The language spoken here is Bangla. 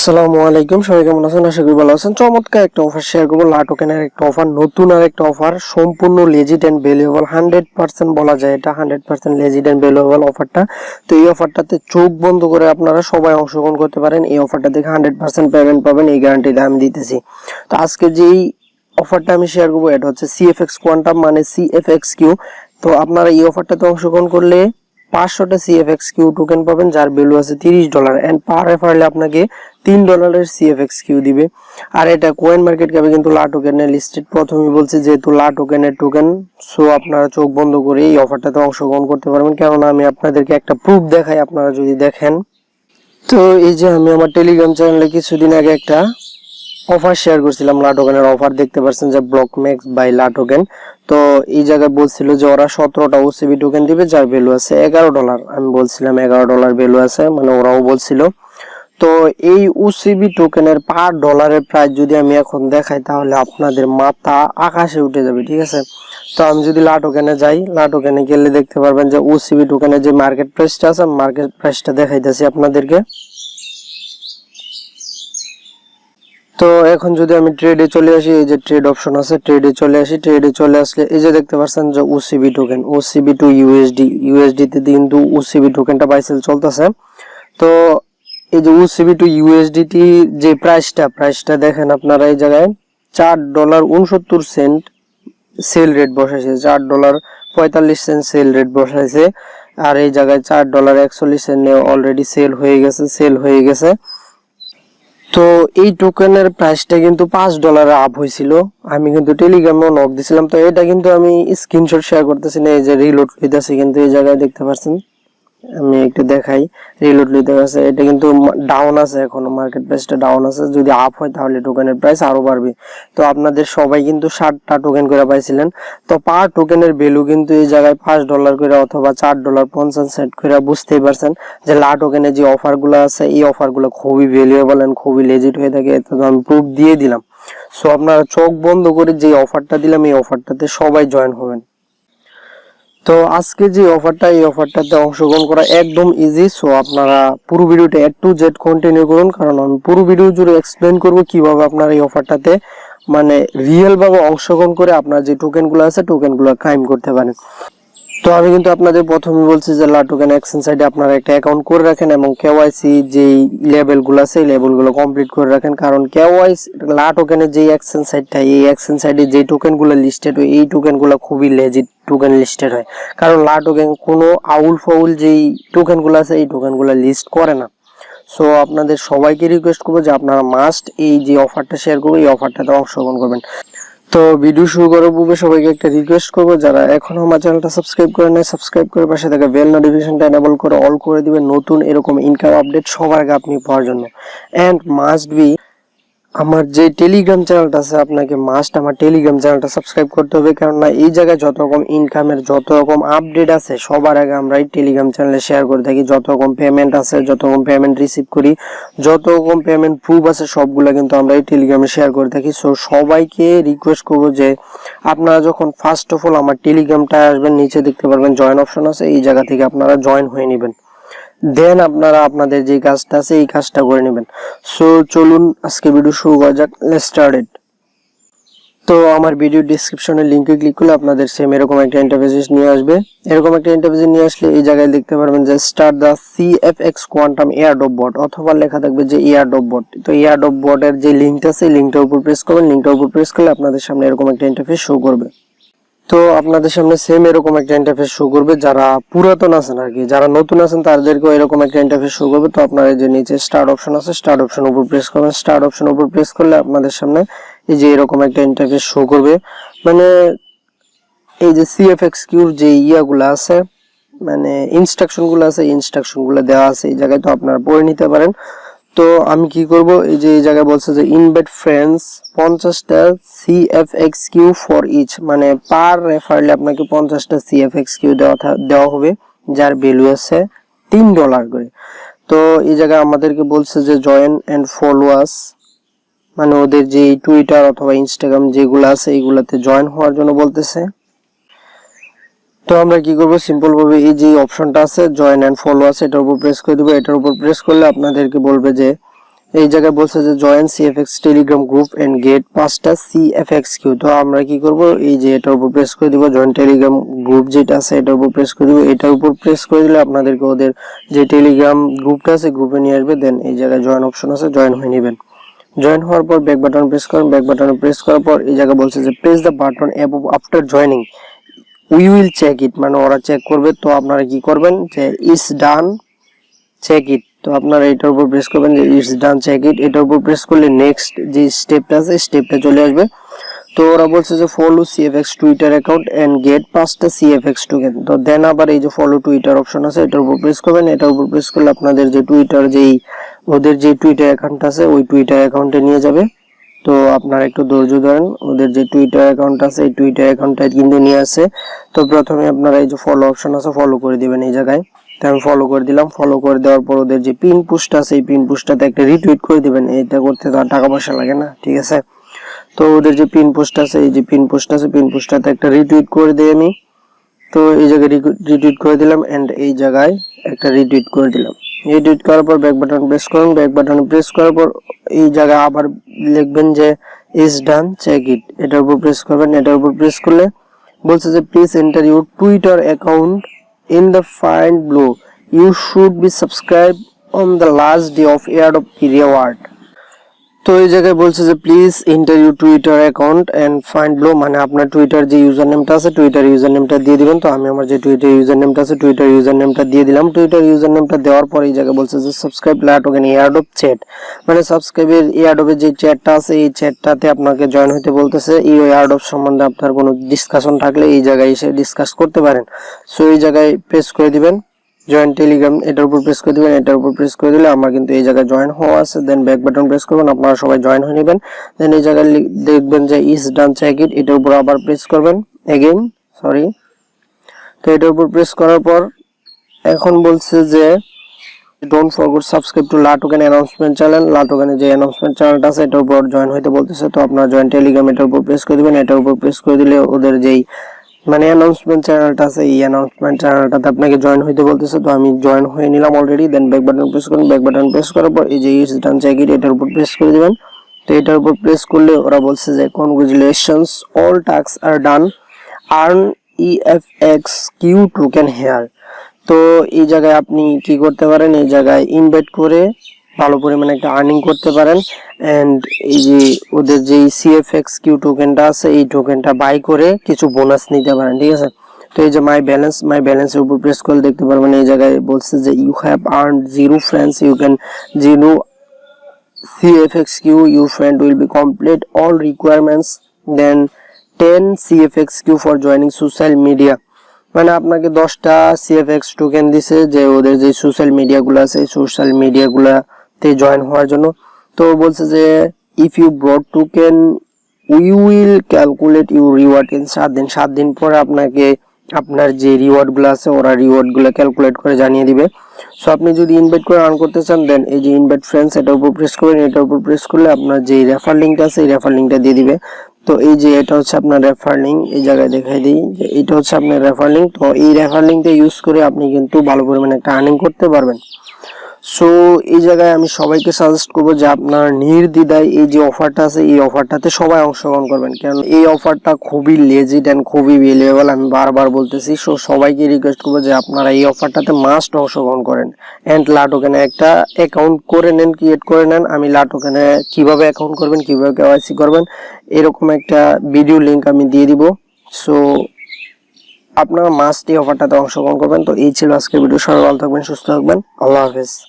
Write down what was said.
আসসালামু আলাইকুম, সবাই কেমন আছেন? আশা করি ভালো আছেন। চমৎকার একটা অফার শেয়ার করবো, লা টোকেনের একটা অফার, নতুন আর একটা অফার, সম্পূর্ণ লেজিট এন্ড ভ্যালুয়েবল, 100% বলা যায় এটা 100% লেজিট এন্ড ভ্যালুয়েবল অফারটা। তো এই অফারটাতে চোখ বন্ধ করে আপনারা সবাই অংশগ্রহণ করতে পারেন। এই অফারটা দেখে 100% পেমেন্ট পাবেন, এই গ্যারান্টিটা আমি দিতেছি। তো আজকে যেই অফারটা আমি শেয়ার করবো এটা হচ্ছে সিএফএক্স কোয়ান্টাম, মানে সিএফএক্স কিউ। তো আপনারা এই অফারটাতে অংশগ্রহণ করলে 500টা সিএফএক্স কিউ টোকেন পাবেন, যার ভ্যালু আছে $30 এন্ড পার রেফারেলে আপনাকে $3 সিএফএক্স কিউ দিবে। আর এটা কয়েন মার্কেট ক্যাপে কিন্তু লা টোকেনের লিস্টেড। প্রথমেই বলছি যেহেতু লা টোকেনের টোকেন, সো আপনারা চোখ বন্ধ করে এই অফারটাতে অংশগ্রহণ করতে পারবেন। কেননা আমি আপনাদেরকে একটা প্রুফ দেখাই, আপনারা যদি দেখেন। তো এই যে আমি আমার টেলিগ্রাম চ্যানেলে কিছুদিন আগে একটা অফার শেয়ার করছিলাম, লা টোকেনের অফার দেখতে পাচ্ছেন যে ব্লক ম্যাক্স বাই লা টোকেন। তো এই জায়গায় বলছিল যে ওরা 17টা ওসিবি টোকেন দিবে, যার ভ্যালু আছে $11। আমি বলছিলাম $11 ভ্যালু আছে, মানে ওরাও বলছিল। তো এই ওসিবি টোকেনের পার ডলারের প্রাইস যদি আমি এখন দেখাই তাহলে আপনাদের মাথা আকাশে উঠে যাবে, ঠিক আছে? তো আমি যদি লা টোকেনে যাই, লা টোকেনে গেলে দেখতে পারবেন যে ওসিবি টোকেনের যে মার্কেট প্রাইসটা আছে, মার্কেট প্রাইসটা দেখাইতেছি আপনাদেরকে। তো এখন যদি আমি ট্রেডে চলে আসি, এই যে ট্রেড অপশন আছে, ট্রেডে চলে আসি। ট্রেডে চলে আসলে এই যে দেখতে পাচ্ছেন যে OCB token, OCB to USD তে কিন্তু ওসিবি টোকেনটা বাইসেল চলতেছে। তো এই যে ওসিবি টু ইউএসডিটি যে প্রাইসটা দেখেন আপনারা, এই জায়গায় $4.69 সেল রেট বসাইছে, $4.45 সেল রেট বসাইছে। আর এই জায়গায় $4.41 অলরেডি সেল হয়ে গেছে। তো এই টোকেনের প্রাইসটা কিন্তু $5 আপ হয়েছিল। আমি কিন্তু টেলিগ্রামে নক দিছিলাম। তো এটা কিন্তু আমি স্ক্রিনশট শেয়ার করতেছি না, এই যে রিলোড হইতাছে কিন্তু এই জায়গায় দেখতে পাচ্ছেন। আমি একটু দেখাই, রিলোড নিতে আছে। এটা কিন্তু ডাউন আছে, এখনো মার্কেট প্রাইসটা ডাউন আছে। যদি আপ হয় তাহলে টোকেনের প্রাইস আরো বাড়বে। তো আপনাদের সবাই কিন্তু 60টা টোকেন করে পাইছিলেন। তো পার টোকেনের ভ্যালু কিন্তু এই জায়গায় $5 করে অথবা $4.50 করে, বুঝতেই পারছেন যে লা টোকেনের যে অফারগুলো আছে এই অফারগুলো খুবই ভ্যালুয়েবল এন্ড খুবই লেজিট হয়ে থাকে। তো আমি প্রুফ দিয়ে দিলাম। সো আপনারা চোখ বন্ধ করে যে অফারটা দিলাম এই অফারটাতে সবাই জয়েন হবেন। তো আজকে যে অফারটা, এই অফারটাতে অংশগ্রহণ করা একদম ইজি। সো আপনারা পুরো ভিডিওটা A to Z কন্টিনিউ করুন, কারণ আমি পুরো ভিডিও জুড়ে এক্সপ্লেন করব কিভাবে আপনারা এই অফারটাতে মানে রিয়েল ভাবে অংশগ্রহণ করে আপনার যে টোকেনগুলো আছে টোকেনগুলো ক্লাইম করতে পারেন। তো আমি কিন্তু আপনাদের প্রথমে বলছি যে লা টোকেন এক্সচেঞ্জ সাইটে আপনারা একটা অ্যাকাউন্ট করে রাখেন এবং কেওয়াইসি যেই লেভেলগুলো আছে এই লেভেলগুলো কমপ্লিট করে রাখেন। কারণ কেওয়াইসি লা টোকেনের যে এক্সচেঞ্জ সাইটটা, এই এক্সচেঞ্জ সাইটে যে টোকেনগুলো লিস্টেড হয় এই টোকেনগুলো খুবই লেজিট টোকেন লিস্টেড হয়। কারণ লা টোকেন কোনো আউল ফাউল যেই টোকেনগুলো আছে এই টোকেনগুলো লিস্ট করে না। সো আপনাদের সবাইকে রিকোয়েস্ট করবো যে আপনারা মাস্ট এই যে অফারটা শেয়ার করবো এই অফারটাতে অংশগ্রহণ করবেন। তো ভিডিও শুরু করার পূর্বে সবাইকে একটা রিকোয়েস্ট করবো, যারা এখনো আমার চ্যানেলটা সাবস্ক্রাইব করে নাই, সাবস্ক্রাইব করে পাশে থাকা বেল নোটিফিকেশনটা এনেবল করে অল করে দিবেন, নতুন এরকম ইনকাম আপডেট সবার আগে আপনি পাওয়ার জন্য। এন্ড মাস্ট বি আমার যে টেলিগ্রাম চ্যানেলটা আছে, আপনাকে মাস্ট আমার টেলিগ্রাম চ্যানেলটা সাবস্ক্রাইব করতে হবে। কারণ এই জায়গায় যত রকম ইনকামের যত রকম আপডেট আছে সবার আগে আমরা এই টেলিগ্রাম চ্যানেলে শেয়ার করে থাকি। যত রকম পেমেন্ট আছে, যত রকম পেমেন্ট রিসিভ করি, যত রকম পেমেন্ট প্রুফ আছে সবগুলা কিন্তু আমরা এই টেলিগ্রামে শেয়ার করে থাকি। সো সবাইকে রিকোয়েস্ট করবো যে আপনারা যখন ফার্স্ট অফ অল আমার টেলিগ্রামটা আসবেন, নিচে দেখতে পারবেন জয়েন অপশন আছে, এই জায়গা থেকে আপনারা জয়েন হয়ে নেবেন। দেন আপনারা আপনাদের যে কাজটা আছে এই কাজটা করে নেবেন। সো চলুন আজকে ভিডিও শুরু করা যাক। Let's started. তো আমার ভিডিও ডেসক্রিপশনে লিংকে ক্লিক করলে আপনাদের সেম এরকম একটা ইন্টারফেস নিয়ে আসবে। এরকম একটা ইন্টারফেস নিয়ে আসলে এই জায়গায় দেখতে পারবেন যে স্টার্ট দ্য সিএফএক্স কোয়ান্টাম এয়ারড্রপ বট, অথবা লেখা থাকবে যে এয়ারড্রপ বট। তো এয়ারড্রপ বটের যে লিংকটা আছে লিংকটার উপর প্রেস করবেন। লিংকটার উপর প্রেস করলে আপনাদের সামনে এরকম একটা ইন্টারফেস শো করবে। তো আপনাদের সামনে সেম এরকম একটা ইন্টারফেস শো করবে। যারা পুরাতন আছেন আর কি, যারা নতুন আছেন তাদেরকেও এরকম একটা ইন্টারফেস শো করবে। তো আপনারা যে নিচে স্টার্ট অপশন আছে, স্টার্ট অপশন উপর প্রেস করবেন। স্টার্ট অপশন উপর প্রেস করলে আপনাদের সামনে এই যে এরকম একটা ইন্টারফেস শো করবে। মানে এই যে সিএফএক্স কিউর যে ইয়াগুলো আছে, মানে ইনস্ট্রাকশনগুলো আছে, ইনস্ট্রাকশনগুলো দেওয়া আছে এই জায়গায়, তো আপনারা পড়ে নিতে পারেন। তো আমি কি করব, এই যে এই জায়গায় বলছে যে ইনভাইট ফ্রেন্ডস 50টা সিএফএক্স কিউ ফর ইচ, মানে পার রেফারেলে আপনাকে 50টা সিএফএক্স কিউ দেওয়া হবে, যার ভ্যালু আছে $3 করে। তো এই জায়গায় আমাদেরকে বলছে যে জয়েন এন্ড ফলো আস, মানে ওদের যে টুইটার অথবা ইনস্টাগ্রাম যেগুলো আছে এইগুলাতে জয়েন হওয়ার জন্য বলতেছে। তো আমরা কি করব, সিম্পল ভাবে এই যে অপশনটা আছে জয়েন এন্ড ফলো আছে এটার উপর প্রেস করে দিব। এটার উপর প্রেস করলে আপনাদেরকে বলবে যে এই জায়গায় বলছে যে join CFX Telegram group and get 5টা সিএফএক্স কিউ। তো আমরা কি করব, এই যে এটার উপর প্রেস করে দিব, জয়েন টেলিগ্রাম গ্রুপ যেটা আছে এটার উপর প্রেস করে দিব। এটার উপর প্রেস করে দিলে আপনাদেরকে ওদের যে টেলিগ্রাম গ্রুপটা আছে গ্রুপে নিয়ে আসবে। দেন এই জায়গায় জয়েন অপশন আছে, জয়েন হয়ে নেবেন। জয়েন হওয়ার পর ব্যাক বাটন প্রেস করেন। ব্যাক বাটনে প্রেস করার পর এই জায়গায় বলছে যে press the button above after joining, we will check it, মানে ওরা চেক করবে। তো আপনারা কি করবেন যে ইস ডান চেক ইট, তো আপনারা এটার উপর প্রেস করবেন যে ইটস ডান চেক ইট। এটার উপর প্রেস করলে নেক্সট যে স্টেপটা আছে স্টেপটা চলে আসবে। তো ওরা বলছে যে follow CFX Twitter account and get 5টা সিএফএক্স টোকেন। তো দেন আবার এই যে ফলো টুইটার অপশন আছে এটার উপর প্রেস করবেন। এটার উপর প্রেস করলে আপনাদের যে টুইটার যেই ওদের যে টুইটার অ্যাকাউন্ট আছে ওই টুইটার অ্যাকাউন্টে নিয়ে যাবে। তো আপনারা একটু ধৈর্য ধরেন, ওদের যে টুইটার অ্যাকাউন্ট আছে এই টুইটার অ্যাকাউন্টটা কিন্তু নিয়ে আসে। তো প্রথমে আপনারা এই যে ফলো অপশন আছে ফলো করে দিবেন এই জায়গায়। তো আমি ফলো করে দিলাম। ফলো করে দেওয়ার পর ওদের যে পিন পোস্ট আছে এই পিন পোস্টটাতে একটা রিটুইট করে দিবেন। এটা করতে তো আর টাকা পয়সা লাগে না, ঠিক আছে। তো ওদের যে পিন পোস্ট আছে এই যে পিন পোস্ট আছে পিন পোস্টটাতে একটা রিটুইট করে দিই আমি। তো এই জায়গায় রিটুইট করে দিলাম এন্ড এই জায়গায় একটা রিটুইট করে দিলাম। রিটুইট করার পর ব্যাক বাটন প্রেস করুন। ব্যাক বাটন প্রেস করার পর এই জায়গায় আবার লিখবেন যে ইজ ডান চেক ইট, এটার উপর প্রেস করবেন। এটার উপর প্রেস করলে বলছে যে please enter your Twitter account in the find below. You should be subscribed on the last day of airdrop reward. তো এই জায়গায় বলছে যে please enter your Twitter account and find below, মানে আপনার টুইটার যে ইউজার নেমটা আছে টুইটার ইউজার নেমটা দিয়ে দিবেন। তো আমি আমার যে টুইটার ইউজার নেমটা আছে টুইটার ইউজার নেমটা দিয়ে দিলাম। টুইটার ইউজার নেমটা দেওয়ার পর এই জায়গায় বলছে যে সাবস্ক্রাইব লা টোকেন এয়ারড্রপ চ্যাট, মানে সাবস্ক্রাইবের এয়ারড্রপের যে চ্যাটটা আছে এই চ্যাটটাতে আপনাকে জয়েন হতে বলতেছে। এই এয়ারড্রপ সম্বন্ধে আপনার কোনো ডিসকাশন থাকলে এই জায়গায় এসে ডিসকাস করতে পারেন। সো এই জায়গায় প্রেস করে দিবেন জয়েন টেলিগ্রাম, এটার উপর প্রেস করে দিবেন। এটার উপর প্রেস করে দিলে আমার কিন্তু এই জায়গায় জয়েন হওয়া আছে। দেন ব্যাক বাটন প্রেস করবেন, আপনারা সবাই জয়েন হয়ে নেবেন। দেন এই জায়গায় দেখবেন যে ইজ ডান চেক ইট, এটার উপর আবার প্রেস করবেন এগেইন, সরি। তো এটার উপর প্রেস করার পর এখন বলছে যে ডোন্ট ফরগেট সাবস্ক্রাইব টু লা টোকেন অ্যানাউন্সমেন্ট চ্যানেল। লা টোকেনের যে অ্যানাউন্সমেন্ট চ্যানেলটা আছে এটার উপর জয়েন হইতে বলতেছে। তো আপনারা জয়েন টেলিগ্রাম এটার উপর প্রেস করে দিবেন। এটার উপর প্রেস করে দিলে ওদের যেই মানে অ্যানাউন্সমেন্ট চ্যানেলটা আছে এই অ্যানাউন্সমেন্ট চ্যানেলটাতে আপনাকে জয়েন হইতে বলতেছে। তো আমি জয়েন হয়ে নিলাম already. Then back button press করুন। ব্যাক বাটন প্রেস করার পর এই যে ইটস ডান চেক ইট এটার উপর প্রেস করে দিবেন। তো এটার উপর প্রেস করলে ওরা বলছে যে কনগ্রাচুলেশনস অল টাস্কস আর ডান, আর্ন ইএফএক্স কিউ টোকেন হেয়ার। তো এই জায়গায় আপনি কি করতে পারেন, এই জায়গায় ইনভাইট করে ভালো পরিমাণে একটা আর্নিং করতে পারেন। এন্ড এই যে ওদের যে সিএফএক্স কিউ টোকেনটা আছে এই টোকেনটা বাই করে কিছু বোনাস নিতে পারেন, ঠিক আছে। তো এই যে মাই ব্যালেন্সের উপর প্রেস করে দেখতে পারবেন এই জায়গায় বলছে যে you have earned 0 friends, you can 0 CFXQ, your friend will be complete all requirements, then 10 CFXQ for joining social media, মানে আপনাকে 10টা সিএফএক্স টোকেন দিছে যে ওদের যে সোশ্যাল মিডিয়াগুলো আছে এই সোশ্যাল মিডিয়াগুলোতে জয়েন হওয়ার জন্য। তো বলছে যে if you brought token we will calculate your reward in 7 দিন। 7 দিন পরে আপনাকে আপনার যে রিওয়ার্ডগুলো আছে ওরা রিওয়ার্ডগুলো ক্যালকুলেট করে জানিয়ে দিবে। সো আপনি যদি ইনভাইট করে আর্ন করতে চান দেন এই যে ইনভাইট ফ্রেন্ডস এটার উপর প্রেস করবেন। এটার উপর প্রেস করলে আপনার যে রেফার লিঙ্কটা আছে এই রেফার লিঙ্কটা দিয়ে দিবে। তো এই যে এটা হচ্ছে আপনার রেফার লিঙ্ক, এই জায়গায় দেখাই দিই যে এটা হচ্ছে আপনার রেফার লিঙ্ক। তো এই রেফার লিঙ্কটা ইউজ করে আপনি কিন্তু ভালো পরিমাণে একটা আর্নিং করতে পারবেন। সো এই জায়গায় আমি সবাইকে সাজেস্ট করবো যে আপনার নির্দ্বিধায় এই যে অফারটা আছে এই অফারটাতে সবাই অংশগ্রহণ করবেন, কারণ এই অফারটা খুবই লেজিট এন্ড খুবই ভ্যালুয়েবল, আমি বারবার বলতেছি। সো সবাইকে রিকোয়েস্ট করবো যে আপনারা এই অফারটাতে মাস্ট অংশগ্রহণ করেন এন্ড লা টোকেনে একটা অ্যাকাউন্ট করে নেন, ক্রিয়েট করে নেন। আমি লা টোকেনে কিভাবে অ্যাকাউন্ট করবেন, কিভাবে কেওয়াইসি করবেন এরকম একটা ভিডিও লিংক আমি দিয়ে দিব। সো আপনারা মাস্ট এই অফারটাতে অংশগ্রহণ করবেন। তো এই ছিল আজকের ভিডিও। সবাই ভালো থাকবেন, সুস্থ থাকবেন, আল্লাহ হাফেজ।